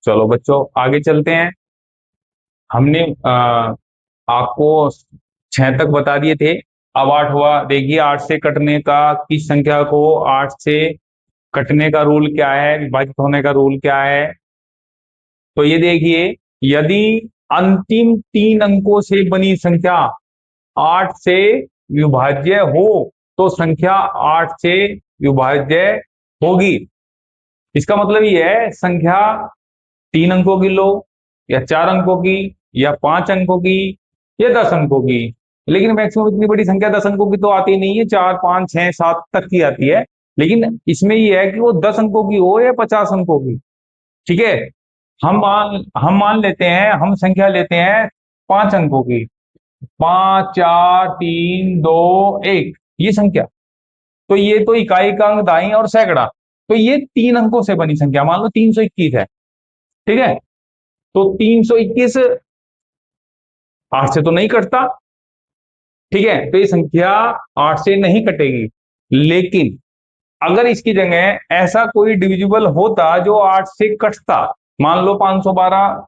चलो बच्चों आगे चलते हैं। हमने आपको 6 तक बता दिए थे। अब 8 हुआ। देखिए 8 से कटने का, किस संख्या को 8 से कटने का रूल क्या है, विभाजित होने का रूल क्या है। तो ये देखिए, यदि अंतिम 3 अंकों से बनी संख्या 8 से विभाज्य हो तो संख्या 8 से विभाज्य होगी। इसका मतलब ये है, संख्या 3 अंकों की लो, या 4 अंकों की, या 5 अंकों की, या 10 अंकों की। लेकिन मैक्सिमम इतनी बड़ी संख्या 10 अंकों की तो आती नहीं है, 4 5 6 7 तक की आती है। लेकिन इसमें ये है कि वो 10 अंकों की हो या 50 अंकों की। ठीक है। हम मान लेते हैं, हम संख्या लेते हैं 5 अंकों की। 5 4 3 2 1 ये संख्या। तो ये तो इकाई का अंक दाई और सैकड़ा। तो ये 3 अंकों से बनी संख्या, मान लो 321 है। ठीक है। तो 321 8 से तो नहीं कटता। ठीक है, तो ये संख्या 8 से नहीं कटेगी। लेकिन अगर इसकी जगह ऐसा कोई डिविजिबल होता जो 8 से कटता, मान लो 512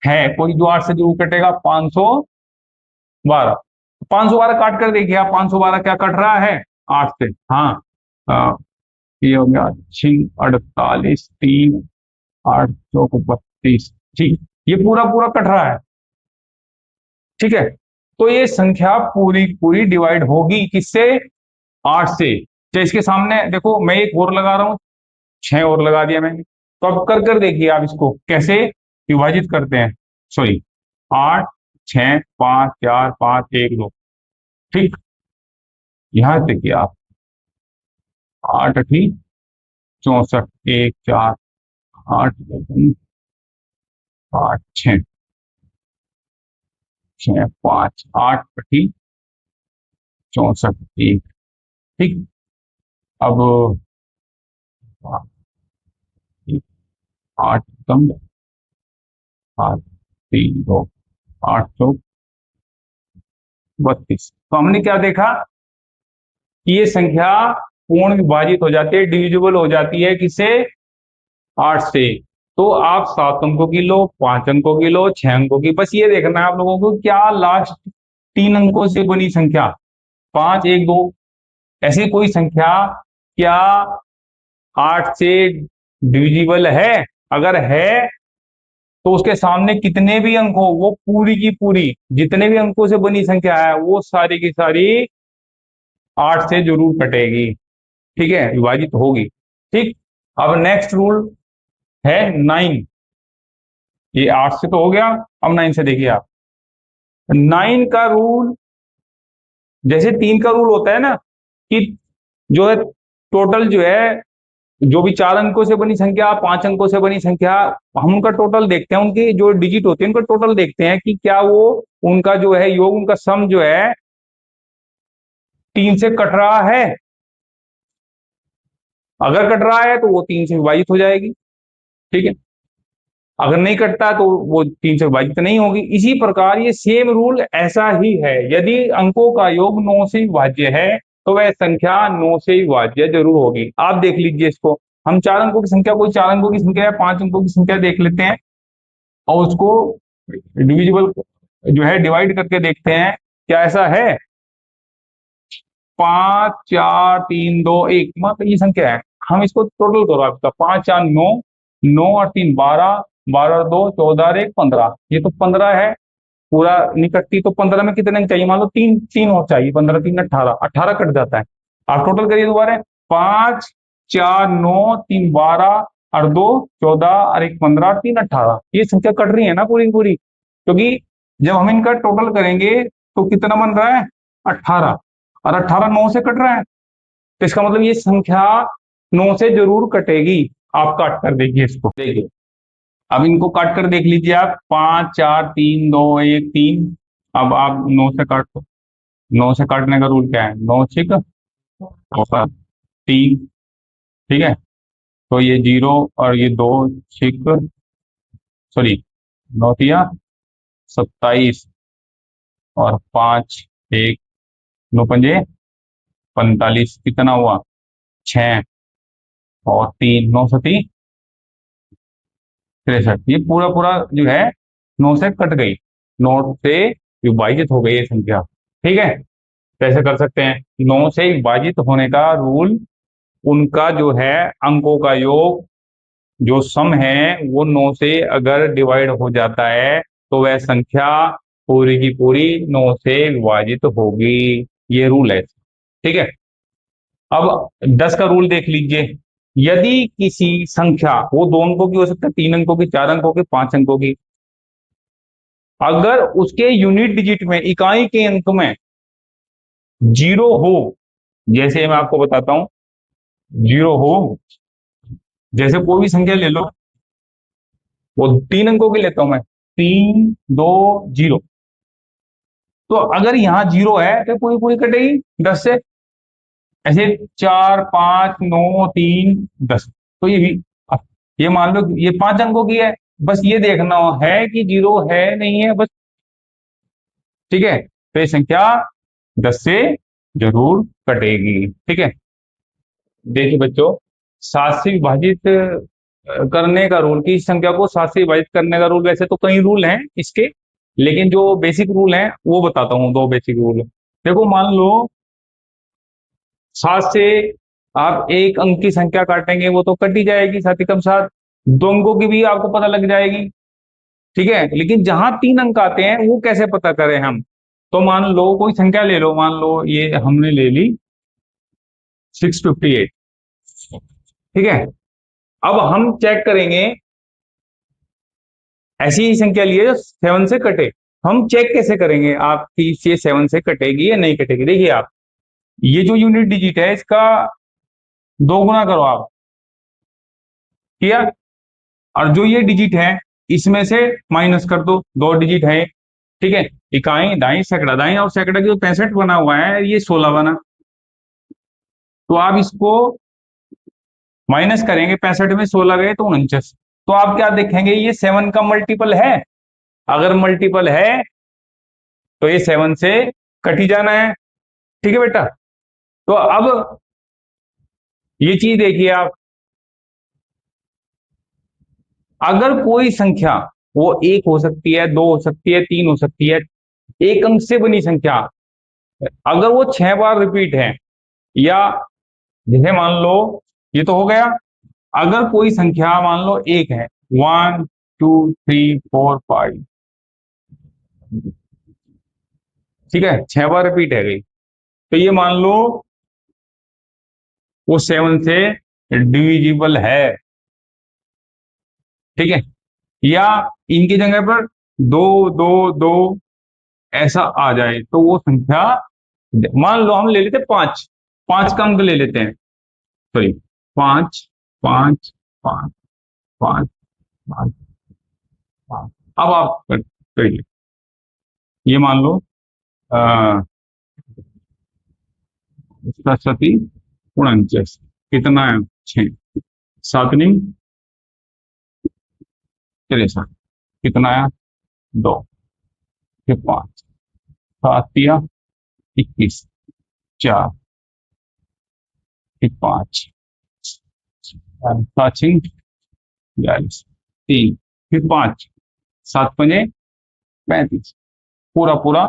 है कोई जो 8 से जरूर कटेगा, 512। 512 काट कर देखिए आप, 512 क्या कट रहा है 8 से। हाँ, अ, ये हो गया 6 48 3 8 चौक 32। ठीक, ये पूरा पूरा कट रहा है। ठीक है। तो ये संख्या पूरी पूरी डिवाइड होगी किससे, 8 से। तो इसके सामने देखो, मैं एक और लगा रहा हूं, 6 और लगा दिया मैंने। तो अब कर कर देखिए आप इसको कैसे विभाजित करते हैं। सॉरी, 8 6 5 4 5 1 2। ठीक, यहां देखिए आप, 8 8 64 1 4 8 8 6 6 5 8 8 64 1। ठीक। अब 8 कम, 8 3 2 8 चौक 32। तो हमने क्या देखा कि ये संख्या पूर्ण विभाजित हो जाती है, डिविजिबल हो जाती है किससे, 8 से। तो आप 7 अंकों की लो, 5 अंकों की लो, 6 अंकों की, बस ये देखना है आप लोगों को क्या लास्ट 3 अंकों से बनी संख्या 5 1 2 ऐसी कोई संख्या क्या 8 से डिविजिबल है। अगर है तो उसके सामने कितने भी अंक हो, वो पूरी की पूरी जितने भी अंकों से बनी संख्या है वो सारी की सारी 8 से जरूर कटेगी। ठीक है, विभाजित होगी। ठीक। अब नेक्स्ट रूल है 9। ये 8 से तो हो गया, अब 9 से देखिए आप। 9 का रूल, जैसे 3 का रूल होता है ना, कि जो है टोटल जो है, जो भी 4 अंकों से बनी संख्या, 5 अंकों से बनी संख्या, हम उनका टोटल देखते हैं, उनकी जो डिजिट होते हैं उनका टोटल देखते हैं कि क्या वो उनका जो है योग, उनका सम जो है 3 से कट रहा है। अगर कट रहा है तो वो 3 से विभाजित हो जाएगी। ठीक है। अगर नहीं कटता तो वो 3 से विभाजित नहीं होगी। इसी प्रकार ये सेम रूल ऐसा ही है, यदि अंकों का योग 9 से विभाज्य है तो वह संख्या 9 से विभाज्य जरूर होगी। आप देख लीजिए इसको, हम 4 अंकों की संख्या, कोई 4 अंकों की संख्या या 5 अंकों की संख्या देख लेते हैं और उसको डिविजिबल जो है डिवाइड करके देखते हैं क्या ऐसा है। 5 4 3 2 1 मतलब ये संख्या है। हम इसको टोटल करो आपका, 5 4 9, 9 और 3 12, 12 और 2 14 और 1 15। ये तो 15 है, पूरा निकटती। तो 15 में कितने अंक चाहिए, मान लो तीन तीन और चाहिए, 15 3 18, 18 कट जाता है। आप टोटल करिए दोबारा, 5 4 9 3 12 और 2 14 और 1 15 ये संख्या कट रही है ना पूरी पूरी, क्योंकि जब हम इनका टोटल करेंगे तो कितना बन रहा है 18, और 18 9 से कट रहा है। तो इसका मतलब ये संख्या 9 से जरूर कटेगी। आप काट कर देखिए इसको, देखिए अब इनको काट कर देख लीजिए आप, 5 4 3 2 1 3। अब आप 9 से काट दो। 9 से काटने का रूल क्या है, 9 6 और 3। ठीक है। तो ये 0 और ये 2 6, सॉरी 9 तिया 27 और 5 1 9 पंजे 45, कितना हुआ 6 और 3 9 सती 63। ये पूरा पूरा जो है 9 से कट गई, 9 से विभाजित हो गई ये संख्या। ठीक है, कैसे कर सकते हैं? 9 से विभाजित होने का रूल, उनका जो है अंकों का योग, जो सम है वो 9 से अगर डिवाइड हो जाता है तो वह संख्या पूरी की पूरी 9 से विभाजित होगी। ये रूल है। ठीक है, अब 10 का रूल देख लीजिए। यदि किसी संख्या, वो 2 अंकों की हो सकता है, 3 अंकों की, 4 अंकों की, 5 अंकों की, अगर उसके यूनिट डिजिट में, इकाई के अंक में 0 हो, जैसे मैं आपको बताता हूं, 0 हो, जैसे कोई भी संख्या ले लो, वो 3 अंकों की लेता हूं मैं, 3 2 0, तो अगर यहां 0 है तो पूरी पूरी कटेगी 10 से। ऐसे 4 5 9 3 10, तो ये भी, अब ये मान लो ये 5 अंकों की है, बस ये देखना है कि 0 है नहीं है, बस। ठीक है, तो ये संख्या 10 से जरूर कटेगी। ठीक है, देखिए बच्चों, 7 से विभाजित करने का रूल, की इस संख्या को 7 से विभाजित करने का रूल, वैसे तो कई रूल हैं इसके, लेकिन जो बेसिक रूल हैं वो बताता हूँ, 2 बेसिक रूल। देखो, मान लो 7 से आप एक अंक की संख्या काटेंगे, वो तो कट ही जाएगी, साथ ही कम साथ 2 अंकों की भी आपको पता लग जाएगी। ठीक है, लेकिन जहां 3 अंक आते हैं वो कैसे पता करें हम? तो मान लो कोई संख्या ले लो, मान लो ये हमने ले ली 658। ठीक है, अब हम चेक करेंगे, ऐसी ही संख्या लिए जो 7 से कटे, हम चेक कैसे करेंगे आपकी ये 7 से कटेगी या नहीं कटेगी? देखिए आप, ये जो यूनिट डिजिट है इसका 2 गुना करो आप, किया, और जो ये डिजिट है इसमें से माइनस कर दो, 2 डिजिट है। ठीक है, इकाई, दाई, सैकड़ा, दाई और सैकड़ा की जो 65 बना हुआ है, ये 16 बना, तो आप इसको माइनस करेंगे, 65 में 16 गए तो 49। तो आप क्या देखेंगे, ये 7 का मल्टीपल है। अगर मल्टीपल है तो ये 7 से कट ही जाना है। ठीक है बेटा, तो अब ये चीज देखिए आप, अगर कोई संख्या, वो 1 हो सकती है, 2 हो सकती है, 3 हो सकती है, एक अंक से बनी संख्या, अगर वो 6 बार रिपीट है, या जैसे मान लो, ये तो हो गया, अगर कोई संख्या मान लो 1 है, 1 2 3 4 5, ठीक है, 6 बार रिपीट है गई, तो ये मान लो वो 7 से डिविजिबल है। ठीक है, या इनकी जगह पर 2 2 2 ऐसा आ जाए तो वो संख्या, मान लो हम ले लेते 5, 5 का अंक ले लेते हैं, सॉरी, 5 5 5 5 5 5। अब आप करिए, ये मान लो सती 49, कितना है? 6, 7 नहीं 63, कितना है? 2, फिर 5, 7 दिया 21, 4, फिर 5, 7 6 42, 3, फिर 5, 7 5 35, पूरा पूरा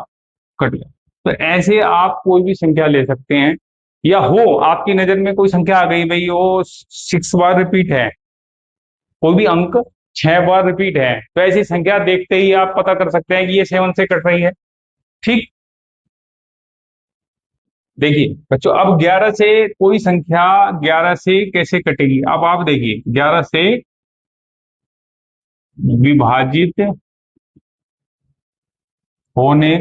कट गया। तो ऐसे आप कोई भी संख्या ले सकते हैं, या हो आपकी नजर में कोई संख्या आ गई, भाई वो 6 बार रिपीट है, कोई भी अंक 6 बार रिपीट है, तो ऐसी संख्या देखते ही आप पता कर सकते हैं कि ये 7 से कट रही है। ठीक, देखिए बच्चों, अब 11 से कोई संख्या 11 से कैसे कटेगी? अब आप देखिए, 11 से विभाजित होने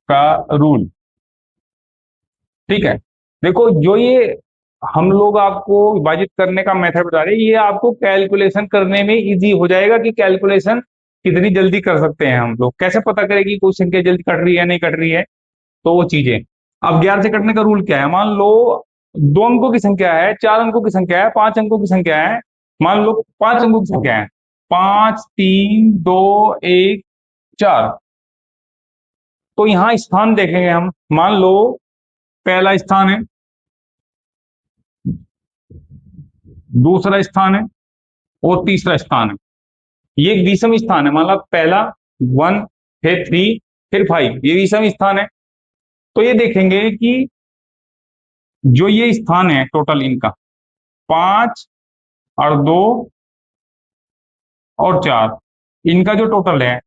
का रूल। ठीक है, देखो, जो ये हम लोग आपको विभाजित करने का मेथड बता रहे हैं, ये आपको कैलकुलेशन करने में इजी हो जाएगा, कि कैलकुलेशन कितनी जल्दी कर सकते हैं हम लोग, कैसे पता करें कि कोई संख्या जल्दी कट रही है नहीं कट रही है, तो वो चीजें। अब 11 से कटने का रूल क्या है? मान लो 2 अंकों की संख्या है, 4 अंकों की संख्या है, 5 अंकों की संख्या है, मान लो 5 अंकों की संख्या है, 5 3 2 1 4, तो यहाँ स्थान देखेंगे हम, मान लो पहला स्थान है, दूसरा स्थान है, और तीसरा स्थान है, ये एक विषम स्थान है। मतलब पहला 1, फिर 3, फिर 5, ये विषम स्थान है। तो ये देखेंगे कि जो ये स्थान है टोटल इनका 5 और 2 और 4, इनका जो टोटल है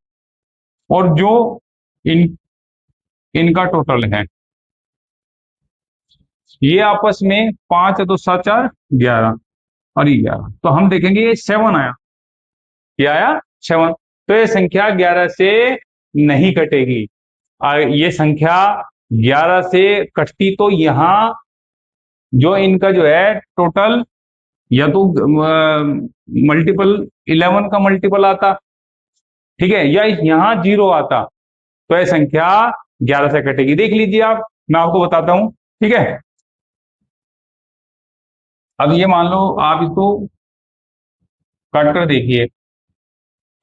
और जो इन इनका टोटल है, ये आपस में 5 है तो 7 4 11 और 11, तो हम देखेंगे ये 7 आया। ये आया 7। तो ये संख्या 11 से नहीं कटेगी। ये संख्या 11 से कटती तो यहां जो इनका जो है टोटल, या तो मल्टीपल 11 का मल्टीपल आता, ठीक है, या यहां 0 आता, तो यह संख्या 11 से कटेगी। देख लीजिए आप, मैं आपको बताता हूं, ठीक है। अब ये मान लो आप इसको काट कर देखिए,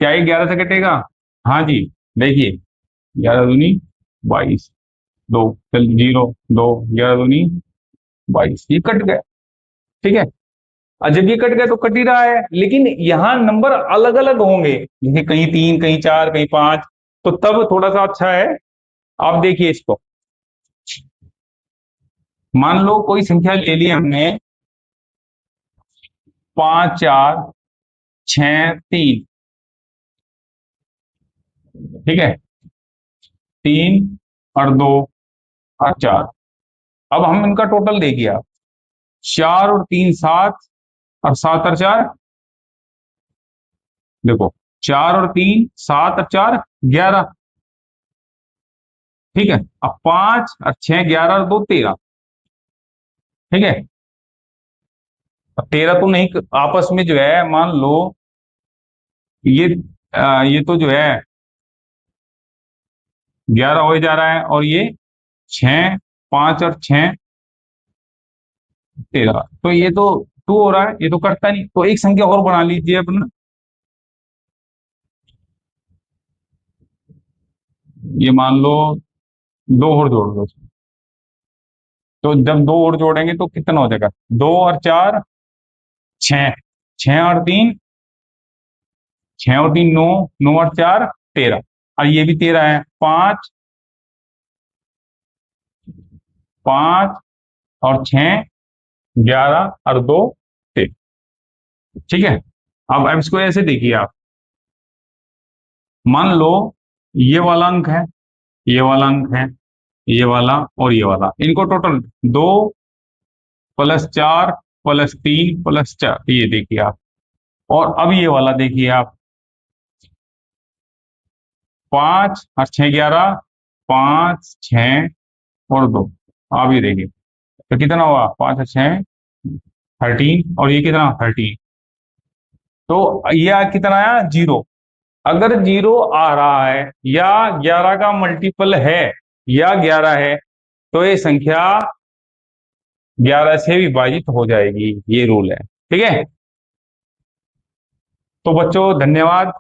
क्या ये 11 से कटेगा? हाँ जी, देखिए 11 दूनी 22, 2 चल 0 2, 11 दूनी 22, ये कट गया, ठीक है। और जब ये कट गया तो कट ही रहा है, लेकिन यहां नंबर अलग अलग होंगे, जैसे कहीं 3 कहीं 4 कहीं 5, तो तब थोड़ा सा अच्छा है। आप देखिए इसको, मान लो कोई संख्या ले ली हमने 5 4 6 3, ठीक है, 3 और 2 और 4। अब हम इनका टोटल देखिए आप, 4 और 3 7, और 7 और 4, देखो 4 और 3 7 और 4 11, ठीक है। अब 5 और 6 11 और 2 13, ठीक है। अब 13 तो नहीं, आपस में जो है मान लो ये ये तो जो है 11 हो जा रहा है, और ये 6 5 और 6 13, तो ये तो 2 हो रहा है, ये तो कटता नहीं। तो एक संख्या और बना लीजिए अपना, ये मान लो 2 और जोड़ दो। तो जब 2 और जोड़ेंगे तो कितना हो जाएगा? 2 और 4 6, 6 और 3 6 और 3 9, 9 और 4 13, और ये भी 13 है। 5 5 और 6 11 और 2 13, ठीक है। अब इसको ऐसे देखिए आप, मान लो ये वाला अंक है, ये वाला अंक है, ये वाला और ये वाला, इनको टोटल 2 प्लस 4 प्लस 3 प्लस 4, ये देखिए आप। और अब ये वाला देखिए आप, 5 और 6 11, 5 6 और 2, आप ये देखिए तो कितना हुआ? 5 और 6 13, और ये कितना 13, तो ये कितना आया? 0। अगर 0 आ रहा है या 11 का मल्टीपल है या 11 है, तो ये संख्या 11 से विभाजित हो जाएगी, ये रूल है, ठीक है। तो बच्चों धन्यवाद।